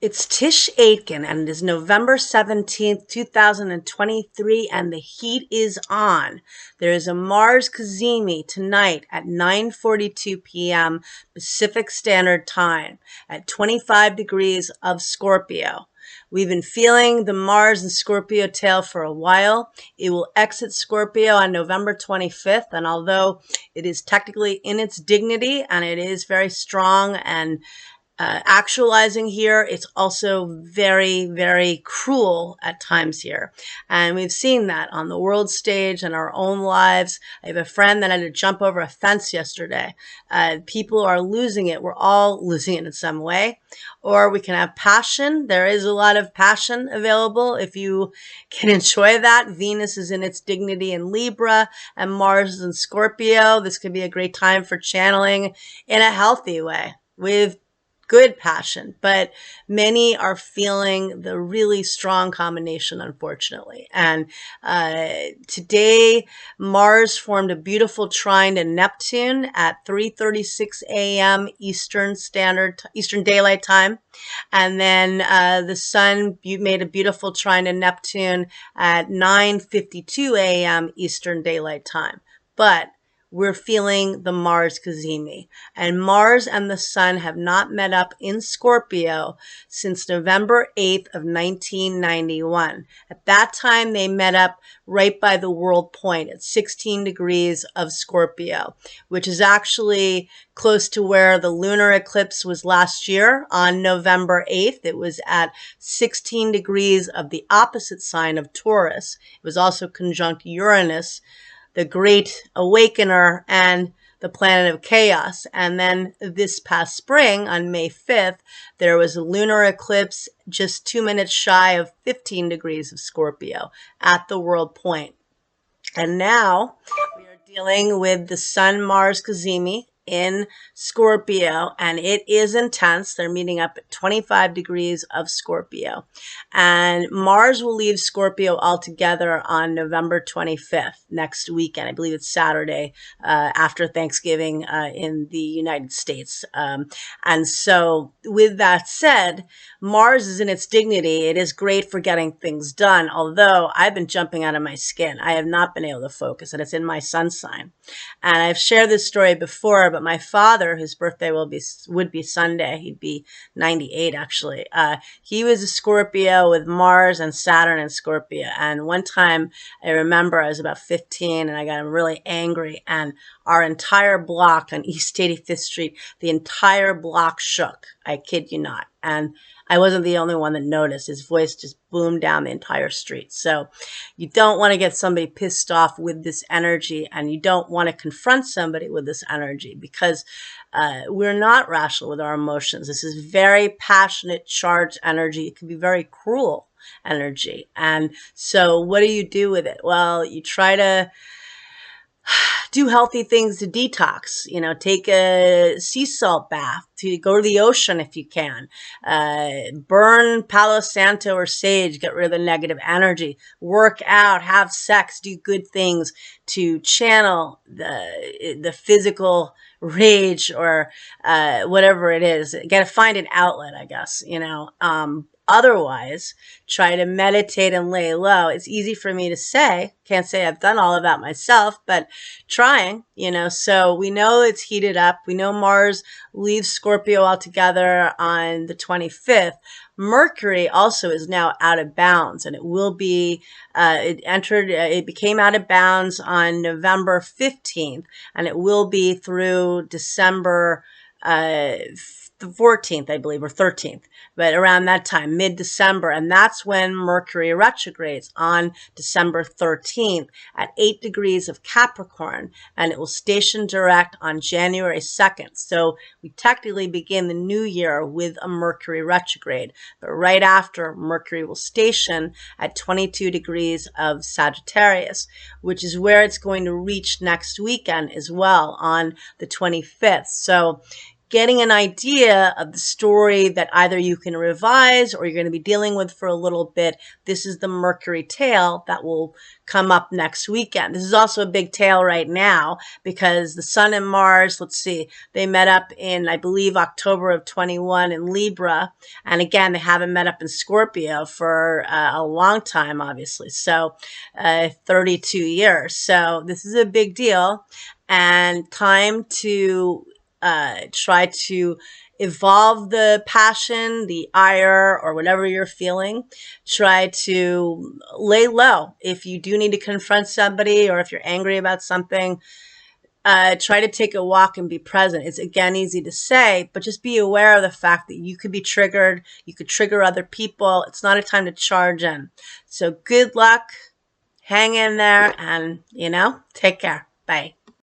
It's Tisch Aitken, and it is November 17th, 2023, and the heat is on. There is a Mars Cazimi tonight at 9:42 p.m. Pacific Standard Time at 25 degrees of Scorpio. We've been feeling the Mars and Scorpio tail for a while. It will exit Scorpio on November 25th, and although it is technically in its dignity and it is very strong and actualizing here, it's also very, very cruel at times here. And we've seen that on the world stage and our own lives. I have a friend that had to jump over a fence yesterday. People are losing it. We're all losing it in some way. Or we can have passion. There is a lot of passion available if you can enjoy that. Venus is in its dignity in Libra and Mars is in Scorpio. This could be a great time for channeling in a healthy way with good passion, but many are feeling the really strong combination, unfortunately. And today, Mars formed a beautiful trine to Neptune at 3:36 a.m. Eastern Daylight Time, and then the Sun made a beautiful trine to Neptune at 9:52 a.m. Eastern Daylight Time. But we're feeling the Mars Cazimi. And Mars and the Sun have not met up in Scorpio since November 8th of 1991. At that time, they met up right by the world point at 16 degrees of Scorpio, which is actually close to where the lunar eclipse was last year on November 8th. It was at 16 degrees of the opposite sign of Taurus. It was also conjunct Uranus, the great awakener and the planet of chaos. And then this past spring on May 5th, there was a lunar eclipse just 2 minutes shy of 15 degrees of Scorpio at the world point. And now we are dealing with the Sun-Mars Cazimi in Scorpio, and it is intense. They're meeting up at 25 degrees of Scorpio. And Mars will leave Scorpio altogether on November 25th, next weekend. I believe it's Saturday after Thanksgiving in the United States. And so with that said, Mars is in its dignity. It is great for getting things done, although I've been jumping out of my skin. I have not been able to focus, and it's in my sun sign. And I've shared this story before, but my father, whose birthday would be Sunday, he'd be 98 actually. He was a Scorpio with Mars and Saturn in Scorpio. And one time I remember I was about 15 and I got really angry, and our entire block on East 85th Street, the entire block shook. I kid you not. And I wasn't the only one that noticed. His voice just boomed down the entire street. So you don't want to get somebody pissed off with this energy, and you don't want to confront somebody with this energy, because we're not rational with our emotions. This is very passionate, charged energy. It can be very cruel energy. And so what do you do with it? Well, you try to do healthy things to detox, take a sea salt bath, to go to the ocean if you can, burn Palo Santo or sage, get rid of the negative energy, work out, have sex, do good things to channel the physical rage or whatever it is. Got to find an outlet, I guess, Otherwise, try to meditate and lay low. It's easy for me to say. Can't say I've done all of that myself, but trying, So we know it's heated up. We know Mars leaves Scorpio altogether on the 25th. Mercury also is now out of bounds, and it will be, it became out of bounds on November 15th, and it will be through December the 14th, I believe, or 13th, but around that time, mid-December. And that's when Mercury retrogrades on December 13th at 8 degrees of Capricorn, and it will station direct on January 2nd. So we technically begin the new year with a Mercury retrograde, but right after, Mercury will station at 22 degrees of Sagittarius, which is where it's going to reach next weekend as well on the 25th. So getting an idea of the story that either you can revise or you're going to be dealing with for a little bit. This is the Mercury tale that will come up next weekend. This is also a big tale right now because the Sun and Mars, let's see, they met up in, I believe, October of 21 in Libra. And again, they haven't met up in Scorpio for a long time, obviously. So 32 years. So this is a big deal and time to try to evolve the passion, the ire, or whatever you're feeling. Try to lay low. If you do need to confront somebody or if you're angry about something, try to take a walk and be present. It's again easy to say, but just be aware of the fact that you could be triggered. You could trigger other people. It's not a time to charge in. So good luck. Hang in there and, take care. Bye.